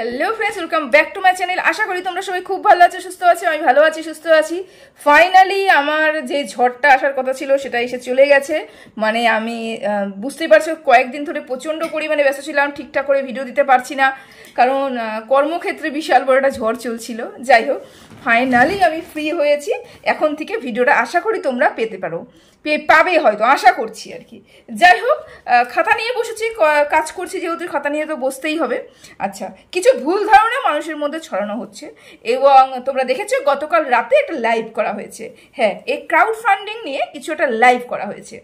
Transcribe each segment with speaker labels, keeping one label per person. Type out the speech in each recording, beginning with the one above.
Speaker 1: Hello friends, welcome back to my channel. আশা করি তোমরা সবাই খুব ভালো আছো, সুস্থ আছো। আমি ভালো আছি, সুস্থ আছি। ফাইনালি আমার যে ঝড়টা আসার কথা ছিল সেটা এসে চলে গেছে। মানে আমি বুঝতেই পারছো, কয়েকদিন ধরে প্রচণ্ড পরিমাণে ব্যস্ত ছিলাম, ঠিকঠাক করে ভিডিও দিতে পারছি না, কারণ কর্মক্ষেত্রে বিশাল বড় একটা ঝড় চলছিল। যাই হোক, ফাইনালি আমি ফ্রি হয়েছি। এখন থেকে ভিডিওটা আশা করি তোমরা পেতে পারো, পাবে হয়তো, আশা করছি আর কি। যাই হোক, খাতা নিয়ে বসেছি, কাজ করছি যেহেতু, খাতা নিয়ে তো বসতেই হবে। আচ্ছা, কিছু ভুল ধারণা মানুষের মধ্যে ছড়ানো হচ্ছে, এবং তোমরা দেখেছো গতকাল রাতে একটা লাইভ করা হয়েছে। হ্যাঁ, এই ক্রাউড ফান্ডিং নিয়ে কিছু একটা লাইভ করা হয়েছে।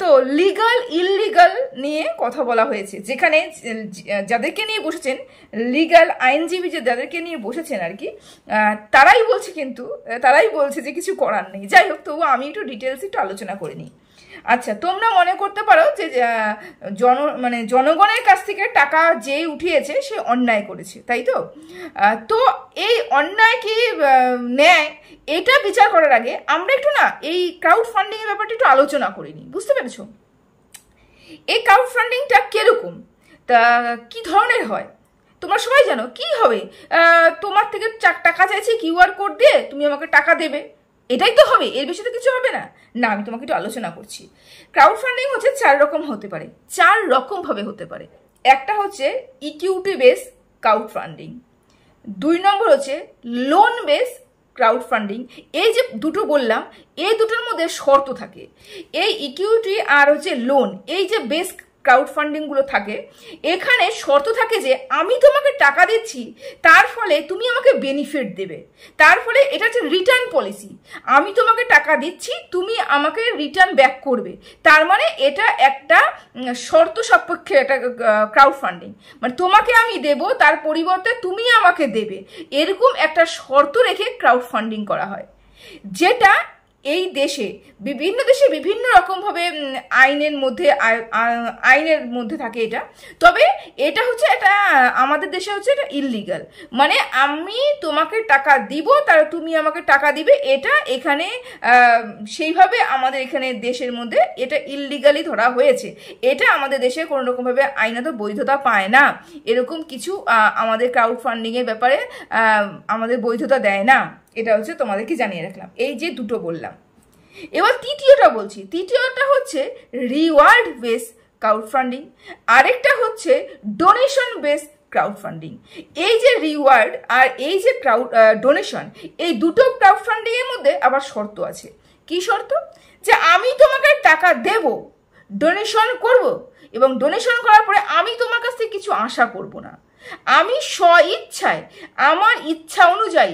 Speaker 1: তো লিগাল ইললিগাল নিয়ে কথা বলা হয়েছে, যেখানে যাদেরকে নিয়ে বসেছেন, লিগাল আইনজীবী যাদেরকে নিয়ে বসেছেন আর কি, তারাই বলছে, কিন্তু তারাই বলছে যে কিছু করার নেই। যাই হোক, তবু আমি একটু ডিটেলস একটু আলোচনা করে নিই। আচ্ছা, তোমরা মনে করতে পারো যে জনগণের কাছ থেকে টাকা যে উঠিয়েছে সে অন্যায় করেছে, তাই তো? তো এই অন্যায় কি ন্যায়, এটা বিচার করার আগে আমরা একটু এই ক্রাউড ফান্ডিং এর ব্যাপারটা একটু আলোচনা করে নিই। বুঝতে পেরেছো? এই ক্রাউড ফান্ডিংটা কিরকম, তা কি ধরনের হয় তোমরা সবাই জানো। কি হবে, তোমার থেকে টাকা চাইছে, কিউআর কোড দিয়ে তুমি আমাকে টাকা দেবে, এটাই তো হবে, এর বেশি তো কিছু হবে না। না, আমি তোমাকে একটু আলোচনা করছি। ক্রাউড ফান্ডিং হচ্ছে 4 রকম হতে পারে, 4 রকম ভাবে হতে পারে। একটা হচ্ছে ইকুইটি বেস ক্রাউড ফান্ডিং, 2 নম্বর হচ্ছে লোন বেস ক্রাউড ফান্ডিং। এই যে দুটো বললাম, এই দুটোর মধ্যে শর্ত থাকে। এই ইকুইটি আর হচ্ছে লোন, এই যে বেস ক্রাউড ফান্ডিংগুলো থাকে, এখানে শর্ত থাকে যে আমি তোমাকে টাকা দিচ্ছি, তার ফলে তুমি আমাকে বেনিফিট দেবে, তার ফলে এটা হচ্ছে রিটার্ন পলিসি। আমি তোমাকে টাকা দিচ্ছি, তুমি আমাকে রিটার্ন ব্যাক করবে, তার মানে এটা একটা শর্ত সাপেক্ষে একটা ক্রাউড ফান্ডিং। মানে তোমাকে আমি দেব, তার পরিবর্তে তুমি আমাকে দেবে, এরকম একটা শর্ত রেখে ক্রাউড ফান্ডিং করা হয়। যেটা এই দেশে, বিভিন্ন দেশে বিভিন্ন রকমভাবে আইনের মধ্যে থাকে এটা। তবে এটা হচ্ছে, এটা আমাদের দেশে হচ্ছে এটা ইললিগাল। মানে আমি তোমাকে টাকা দিব, তার তুমি আমাকে টাকা দিবে, এটা এখানে সেইভাবে আমাদের এখানে দেশের মধ্যে এটা ইললিগালি ধরা হয়েছে। এটা আমাদের দেশে কোনো রকমভাবে আইনত বৈধতা পায় না। এরকম কিছু আমাদের ক্রাউড ফান্ডিংয়ের ব্যাপারে আমাদের বৈধতা দেয় না। এটা হচ্ছে তোমাদেরকে জানিয়ে রাখলাম। এই যে দুটো বললাম, এবার তৃতীয়টা বলছি। তৃতীয়টা হচ্ছে রিওয়ার্ড বেস ক্রাউড ফান্ডিং, আরেকটা হচ্ছে ডোনেশন বেস ক্রাউড ফান্ডিং। এই যে রিওয়ার্ড আর এই যে ডোনেশন, এই দুটো ক্রাউড ফান্ডিং এর মধ্যে আবার শর্ত আছে। কি শর্ত? যে আমি তোমাকে টাকা দেব, ডোনেশন করব, এবং ডোনেশন করার পরে আমি তোমার কাছ থেকে কিছু আশা করব না। আমি স্বইচ্ছায়, আমার ইচ্ছা অনুযায়ী,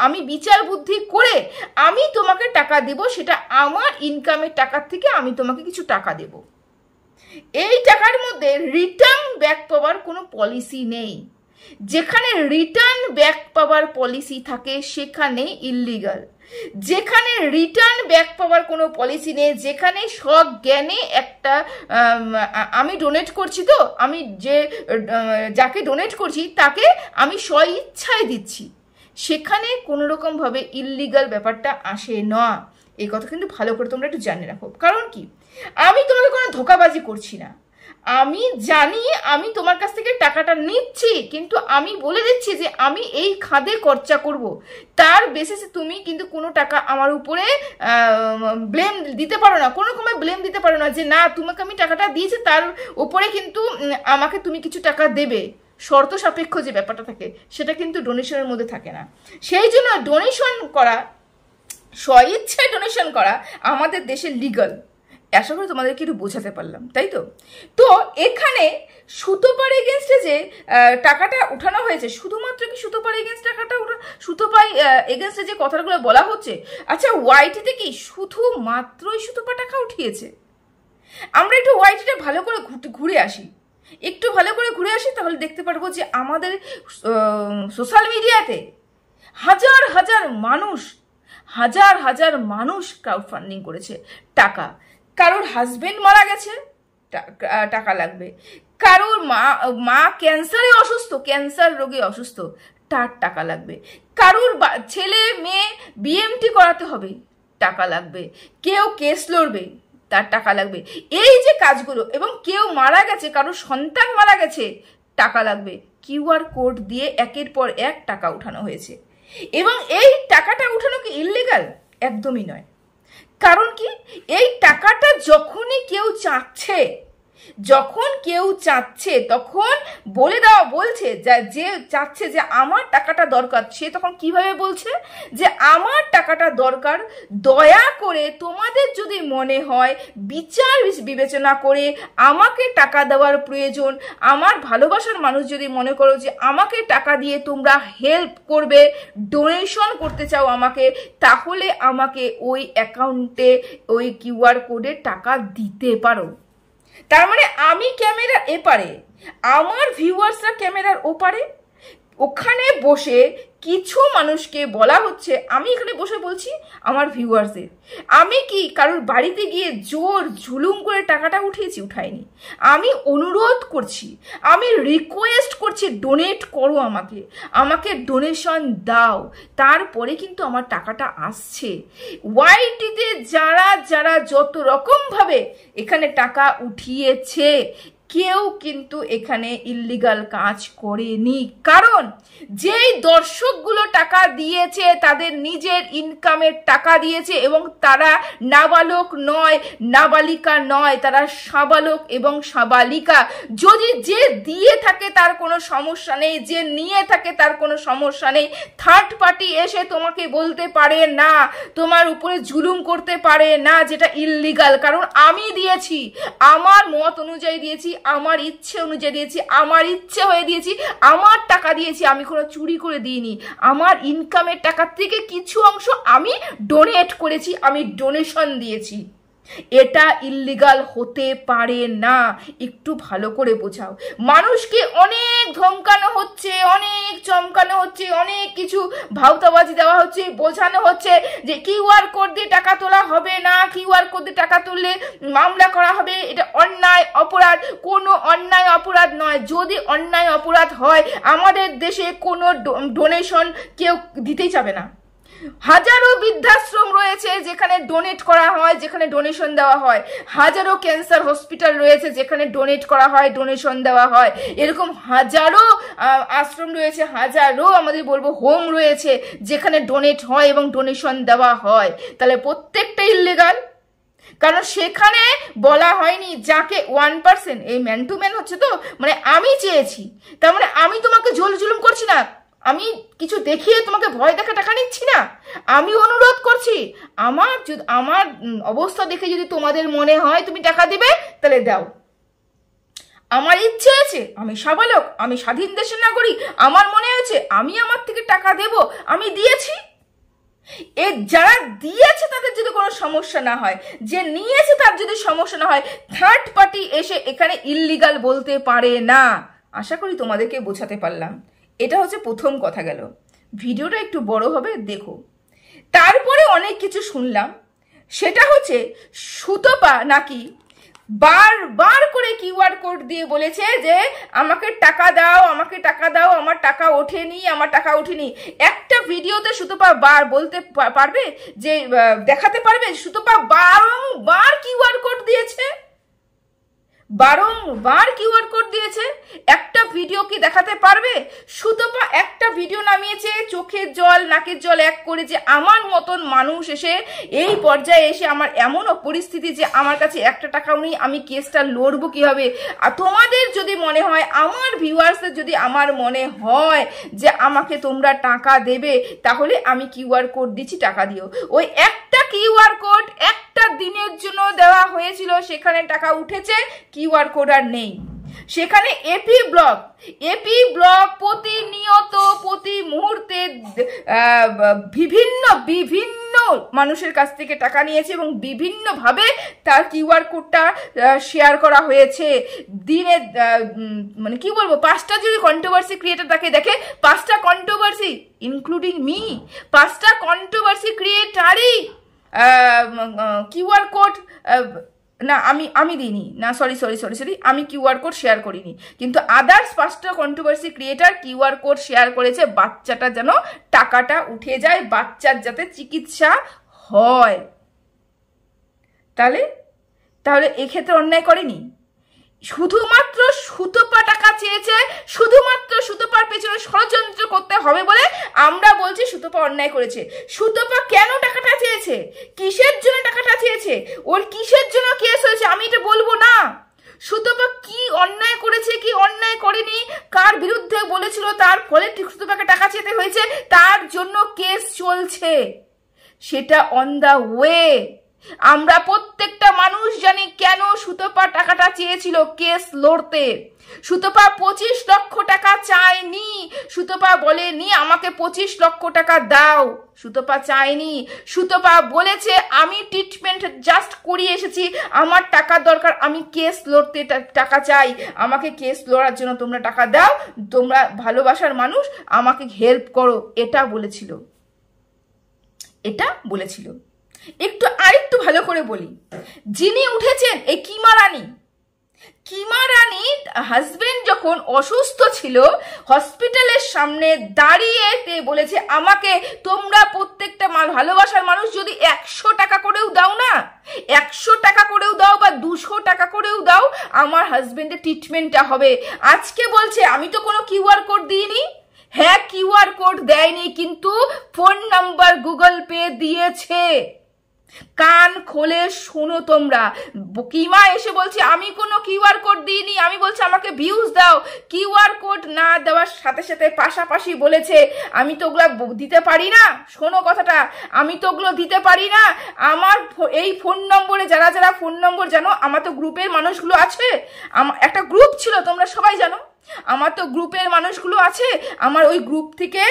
Speaker 1: আমি বিচার বুদ্ধি করে আমি তোমাকে টাকা দেব, সেটা আমার ইনকামের টাকার থেকে আমি তোমাকে কিছু টাকা দেব। এই টাকার মধ্যে রিটার্ন ব্যাক পাওয়ার কোনো পলিসি নেই। যেখানে রিটার্ন ব্যাক পাওয়ার পলিসি থাকে সেখানে ইললিগাল। যেখানে রিটার্ন ব্যাক পাওয়ার কোনো পলিসি নেই, যেখানে সজ্ঞানে একটা আমি ডোনেট করছি, তো আমি যাকে ডোনেট করছি তাকে আমি স্বইচ্ছায় দিচ্ছি, সেখানে কোনো রকমভাবে ইললিগাল ব্যাপারটা আসে না। এই কথা কিন্তু ভালো করে তোমরা একটু জানে রাখো। কারণ কি, আমি তোমাকে কোনো ধোঁকাবাজি করছি না। আমি জানি আমি তোমার কাছ থেকে টাকাটা নিচ্ছি, কিন্তু আমি বলে দিচ্ছি যে আমি এই খাদে খরচা করব, তার বেসিসে তুমি কিন্তু কোনো টাকা আমার উপরে ব্লেম দিতে পারো না, কোনো রকমের ব্লেম দিতে পারো না যে না, তোমাকে আমি টাকাটা দিয়েছি, তার উপরে কিন্তু আমাকে তুমি কিছু টাকা দেবে। শর্ত সাপেক্ষ যে ব্যাপারটা থাকে সেটা কিন্তু ডোনেশনের মধ্যে থাকে না। সেই জন্য ডোনেশন করা, স্বইচ্ছায় ডোনেশন করা আমাদের দেশে লিগাল। আশা করি তোমাদেরকে একটু বোঝাতে পারলাম, তাই তো? তো এখানে সুতোপার এগেনস্টে যে টাকাটা উঠানো হয়েছে, শুধুমাত্র কি সুতোপার এগেনস্ট টাকাটা সুতোপার এগেনস্টে যে কথাগুলো বলা হচ্ছে, আচ্ছা ওয়াইটিতে কি শুধুমাত্রই সুতোপা টাকা উঠিয়েছে? আমরা একটু ওয়াইটিটা ভালো করে ঘুরে আসি, একটু ভালো করে ঘুরে আসি, তাহলে দেখতে পারবো যে আমাদের সোশ্যাল মিডিয়াতে হাজার হাজার মানুষ ক্রাউড ফান্ডিং করেছে টাকা। কারোর হাজবেন্ড মারা গেছে, টাকা লাগবে। কারোর মা ক্যান্সারে অসুস্থ, ক্যান্সার রোগে অসুস্থ, তার টাকা লাগবে। কারোর ছেলে মেয়ে বিএমটি করাতে হবে, টাকা লাগবে। কেউ কেস লড়বে, তার টাকা লাগবে। এই যে কাজগুলো, এবং কেউ মারা গেছে, কারোর সন্তান মারা গেছে, টাকা লাগবে। কিউআর কোড দিয়ে একের পর এক টাকা উঠানো হয়েছে, এবং এই টাকাটা উঠানো কি ইললিগাল? একদমই নয়। কারণ কি, এই টাকাটা যখনই কেউ চাচ্ছে, তখন বলে দেওয়া বলছে যে চাচ্ছে যে আমার টাকাটা দরকার, সে তখন কিভাবে বলছে যে আমার টাকাটা দরকার, দয়া করে তোমাদের যদি মনে হয় বিচার বিবেচনা করে আমাকে টাকা দেওয়ার প্রয়োজন, আমার ভালোবাসার মানুষ যদি মনে করো যে আমাকে টাকা দিয়ে তোমরা হেল্প করবে, ডোনেশন করতে চাও আমাকে, তাহলে আমাকে ওই অ্যাকাউন্টে ওই কিউআর কোডে টাকা দিতে পারো। তার মানে আমি ক্যামেরার এপারে, আমার ভিউয়ার্সরা ক্যামেরার ওপারে, ওখানে বসে কিছু মানুষকে বলা হচ্ছে, আমি এখানে বসে বলছি আমার ভিউয়ার্সদের, আমি কি কারোর বাড়িতে গিয়ে জোর জুলুম করে টাকাটা উঠাইনি। আমি অনুরোধ করছি, আমি রিকোয়েস্ট করছি, ডোনেট করো আমাকে ডোনেশন দাও, তারপরে কিন্তু আমার টাকাটা আসছে। ওয়াইটিতে যারা যত রকমভাবে এখানে টাকা উঠিয়েছে, কেউ কিন্তু এখানে ইল্লিগাল কাজ করেনি। কারণ যেই দর্শকগুলো টাকা দিয়েছে তাদের নিজের ইনকামের টাকা দিয়েছে, এবং তারা নাবালক নয়, নাবালিকা নয়, তারা সাবালক এবং সাবালিকা। যদি যে দিয়ে থাকে তার কোনো সমস্যা নেই, যে নিয়ে থাকে তার কোনো সমস্যা নেই। থার্ড পার্টি এসে তোমাকে বলতে পারে না, তোমার উপরে জুলুম করতে পারে না, যেটা ইল্লিগাল। কারণ আমি দিয়েছি, আমার মত অনুযায়ী দিয়েছি, আমার ইচ্ছে অনুযায়ী দিয়েছি, আমার ইচ্ছে হয়ে দিয়েছি, আমার টাকা দিয়েছি, আমি কোনো চুরি করে দিইনি। আমার ইনকামের টাকা থেকে কিছু অংশ আমি ডোনেট করেছি, আমি ডোনেশন দিয়েছি। এটা ইল্লিগাল হতে পারে না, একটু ভালো করে বোঝাও। মানুষকে অনেক ধমকানো হচ্ছে, অনেক চমকানো হচ্ছে, অনেক কিছু ভাউতাবাজি দেওয়া হচ্ছে, বোঝানো হচ্ছে যে কিউআর কোড দিয়ে টাকা তোলা হবে না, কিউআর কোড দিয়ে টাকা তুললে মামলা করা হবে, এটা অন্যায় অপরাধ। কোনো অন্যায় অপরাধ নয়। যদি অন্যায় অপরাধ হয়, আমাদের দেশে কোনো ডোনেশন কেউ দিতেই যাবে না। হাজারো বৃদ্ধাশ্রম রয়েছে যেখানে ডোনেট করা হয়, যেখানে ডোনেশন দেওয়া হয়। হাজারো ক্যান্সার হসপিটাল রয়েছে যেখানে ডোনেট করা হয়, ডোনেশন দেওয়া হয়। এরকম হাজারো আশ্রম রয়েছে, হাজারো আমাদের বলবো হোম রয়েছে যেখানে ডোনেট হয় এবং ডোনেশন দেওয়া হয়। তাহলে প্রত্যেকটা ইল্লিগাল। কারণ সেখানে বলা হয়নি যাকে 1%, এই ম্যান টু ম্যান হচ্ছে, তো মানে আমি চেয়েছি, তার মানে আমি তোমাকে জুলুম করছি না, আমি কিছু দেখিয়ে তোমাকে ভয় দেখে টাকা নিচ্ছি না, আমি অনুরোধ করছি আমার অবস্থা দেখে যদি তোমাদের মনে হয় তুমি টাকা দিবে, তাহলে দাও। আমার ইচ্ছে আছে, আমি সাবালক, আমি স্বাধীন দেশের নাগরিক, আমার মনে আছে আমি আমার থেকে টাকা দেব, আমি দিয়েছি। যারা দিয়েছে তাদের যদি কোনো সমস্যা না হয়, যে নিয়েছে তার যদি সমস্যা না হয়, থার্ড পার্টি এসে এখানে ইল্লিগাল বলতে পারে না। আশা করি তোমাদেরকে বোঝাতে পারলাম। এটা হচ্ছে প্রথম কথা গেল। ভিডিওটা একটু বড় হবে, দেখো। তারপরে অনেক কিছু শুনলাম, সেটা হচ্ছে সুতপা নাকি বারবার করে কিউআর কোড দিয়ে বলেছে যে আমাকে টাকা দাও, আমাকে টাকা দাও, আমার টাকা ওঠেনি, আমার টাকা ওঠেনি। একটা ভিডিওতে সুতপা বলতে পারবে যে দেখাতে পারবে সুতপা বারংবার কিউআর কোড দিয়েছে, বারংবার কিউআর কোড দিয়েছে? একটা ভিডিও কি দেখাতে পারবে? সুতপা একটা ভিডিও নামিয়েছে, চোখের জল নাকের জল এক করে, যে আমার মতন মানুষ এসে এই পর্যায়ে এসে আমার এমন পরিস্থিতি যে আমার কাছে একটা টাকাও নেই, আমি কেসটা লড়বো কিভাবে? আর তোমাদের যদি মনে হয়, আমার ভিউয়ার্সদের যদি আমার মনে হয় যে আমাকে তোমরা টাকা দেবে, তাহলে আমি কিউআর কোড দিচ্ছি, টাকা দিও। ওই একটা কিউআর কোড একটা দিনের জন্য দেওয়া হয়েছিল, সেখানে টাকা উঠেছে, কিউআর কোড আর নেই। সেখানে এপি ব্লগ প্রতিনিয়ত প্রতি মুহূর্তে বিভিন্ন মানুষের কাছ থেকে টাকা নিয়েছে এবং বিভিন্নভাবে তার কিউআর কোডটা শেয়ার করা হয়েছে। দিনে মানে কি বলবো, 5টা যদি কন্ট্রোভার্সি ক্রিয়েটার তাকে দেখে, 5টা কন্ট্রোভার্সি ইনক্লুডিং মি, 5টা কন্ট্রোভার্সি ক্রিয়েটারই কিউআর কোড না আমি দিইনি, না সরি আমি কিউআর কোড শেয়ার করিনি, কিন্তু আদার্স 5টা controversy creator QR code share করেছে, বাচ্চাটা যেন টাকাটা উঠে যায়, বাচ্চার যাতে চিকিৎসা হয়। তাহলে এক্ষেত্রে অন্যায় করেনি? শুধুমাত্র সুতপা টাকা চেয়েছে, শুধুমাত্র সুতপার পেছনে ষড়যন্ত্র করতে হবে বলে আমরা বলছি সুতপা অন্যায় করেছে। সুতপা কেন টাকাটা চেয়েছে, কিসের জন্য টাকাটা চেয়েছে, ওর কিসের জন্য কেস হয়েছে আমি এটা বলবো না। সুতপা কি অন্যায় করেছে কি অন্যায় করেনি, কার বিরুদ্ধে বলেছিল, তার ফলে সুতপাকে টাকা চেতে হয়েছে, তার জন্য কেস চলছে, সেটা অন দা ওয়ে। আমরা প্রত্যেকটা মানুষ জানি কেন সুতপা টাকাটা চেয়েছিল কেস লড়তে। সুতপা 25 লক্ষ টাকা চায়নি, সুতপা বলেনি আমাকে 25 লক্ষ টাকা দাও, সুতপা চায়নি। সুতপা বলেছে আমি ট্রিটমেন্ট জাস্ট করিয়ে এসেছি, আমার টাকা দরকার, আমি কেস লড়তে টাকা চাই, আমাকে কেস লড়ার জন্য তোমরা টাকা দাও, তোমরা ভালোবাসার মানুষ আমাকে হেল্প করো, এটা বলেছিল, এটা বলেছিল। আরেকটু ভালো করে বলি, যিনি উঠেছেন এই কিমা রানী, কিমা রানী হাজবেন্ড যখন অসুস্থ ছিল হসপিটালের সামনে দাঁড়িয়ে বলেছে আমাকে তোমরা প্রত্যেকটা ভালোবাসার মানুষ যদি 100 টাকা করেও দাও না, 100 টাকা করেও দাও বা 200 টাকা করেও দাও, আমার হাজবেন্ডের ট্রিটমেন্টটা হবে। আজকে বলছে আমি তো কোনো কিউআর কোড দিইনি। হ্যাঁ, কিউআর কোড দেয়নি, কিন্তু ফোন নাম্বার গুগল পে দিয়েছে। কান খোলে শোনো তোমরা। কিমা এসে বলছে আমি কোনো কিউআর কোড দিইনি, আমি বলছি আমাকে ভিউজ দাও। কিউআর কোড না দেওয়ার সাথে সাথে পাশাপাশি বলেছে আমি তো ওগুলো দিতে পারি না, শোনো কথাটা, আমি তো ওগুলো দিতে পারি না। আমার এই ফোন নম্বরে যারা যারা ফোন নম্বর জানো, আমার তো গ্রুপের মানুষগুলো আছে, আমার একটা গ্রুপ ছিল তোমরা সবাই জানো, আমার তো গ্রুপের মানুষগুলো আছে, আমার ওই গ্রুপ থেকে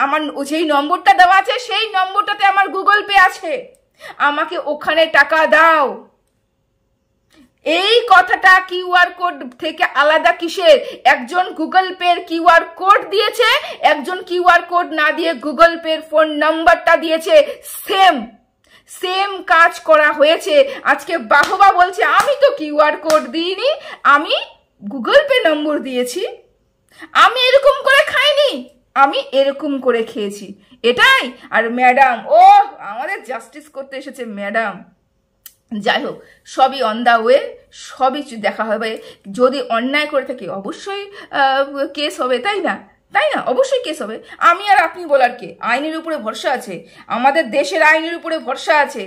Speaker 1: আমার যেই নম্বরটা দেওয়া আছে সেই নম্বরটাতে আমার গুগল পে আছে, আমাকে ওখানে টাকা দাও। এই কথাটা কিউআর কোড থেকে আলাদা কিসের? একজন গুগল পে কিউআর কোড দিয়েছে, একজন কিউআর কোড না দিয়ে গুগল পে ফোন নাম্বারটা দিয়েছে, সেম কাজ করা হয়েছে। আজকে বাহবা বলছে আমি তো কিউআর কোড দিইনি, আমি গুগল পে নম্বর দিয়েছি, আমি এরকম করে খাইনি, আমি এরকম করে খেয়েছি, এটাই। আর ম্যাডাম, ও আমাদের জাস্টিস করতে এসেছে ম্যাডাম। যাই হোক, সবই অন দা ওয়ে, সবই দেখা হবে। যদি অন্যায় করে থাকি অবশ্যই কেস হবে, তাই না? অবশ্যই কেস হবে। আমি আর আপনি বলার কে? আইনের উপরে ভরসা আছে, আমাদের দেশের আইনের উপরে ভরসা আছে।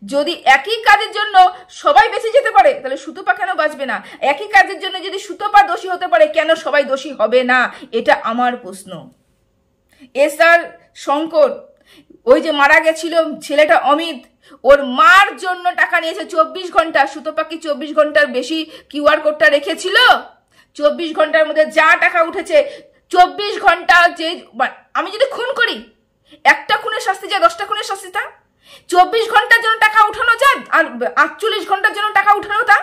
Speaker 1: যদি একই কাজের জন্য সবাই বেঁচে যেতে পারে, তাহলে সুতপা কেন বাঁচবে না? একই কাজের জন্য যদি সুতপা দোষী হতে পারে, কেন সবাই দোষী হবে না? এটা আমার প্রশ্ন। এসআর শঙ্কর, ওই যে মারা গেছিল ছেলেটা অমিত, ওর মার জন্য টাকা নিয়েছে 24 ঘন্টা। সুতপা কি 24 ঘন্টার বেশি কিউআর কোডটা রেখেছিল? 24 ঘন্টার মধ্যে যা টাকা উঠেছে, 24 ঘন্টা যে আমি যদি খুন করি, একটা খুনের শাস্তি যা 10টা খুনের শাস্তিটা, 24 ঘন্টার জন্য টাকা উঠানো যা আর 48 ঘন্টার জন্য টাকা উঠানো তা,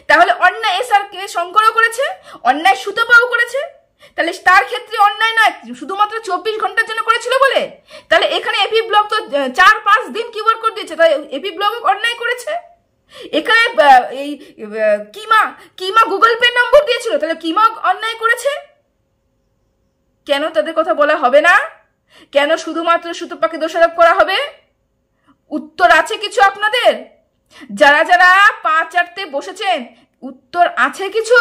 Speaker 1: তাহলে অন্যায় এসআর কে শঙ্করও করেছে, অন্যায় সুতপাও করেছে, তাহলে তার ক্ষেত্রে অন্যায় নয়, শুধুমাত্র 24 ঘন্টার জন্য করেছিল বলে। তাহলে এখানে এপি ব্লক তো 4-5 দিন কিউআর কোড দিয়েছে, তাই এপি ব্লক অন্যায় করেছে। এখানে এই কিমা গুগল পে নম্বর দিয়েছিল, তাহলে কিমা অন্যায় করেছে। কেন তাদের কথা বলা হবে না? কেন শুধুমাত্র সুতপাকে দোষারোপ করা হবে? উত্তর আছে কিছু আপনাদের? যারা যারা পা চাটতে বসেছেন, উত্তর আছে কিছু?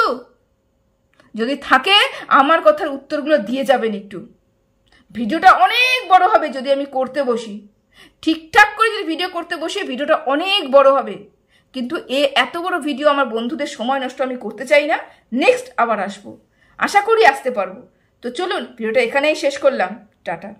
Speaker 1: যদি থাকে আমার কথার উত্তরগুলো দিয়ে যাবেন একটু। ভিডিওটা অনেক বড় হবে যদি আমি করতে বসি, ঠিকঠাক করে যদি ভিডিও করতে বসি ভিডিওটা অনেক বড় হবে, কিন্তু এত বড় ভিডিও আমার বন্ধুদের সময় নষ্ট আমি করতে চাই না। নেক্সট আবার আসবো, আশা করি আসতে পারবো। তো চলুন, ভিডিওটা এখানেই শেষ করলাম, টাটা।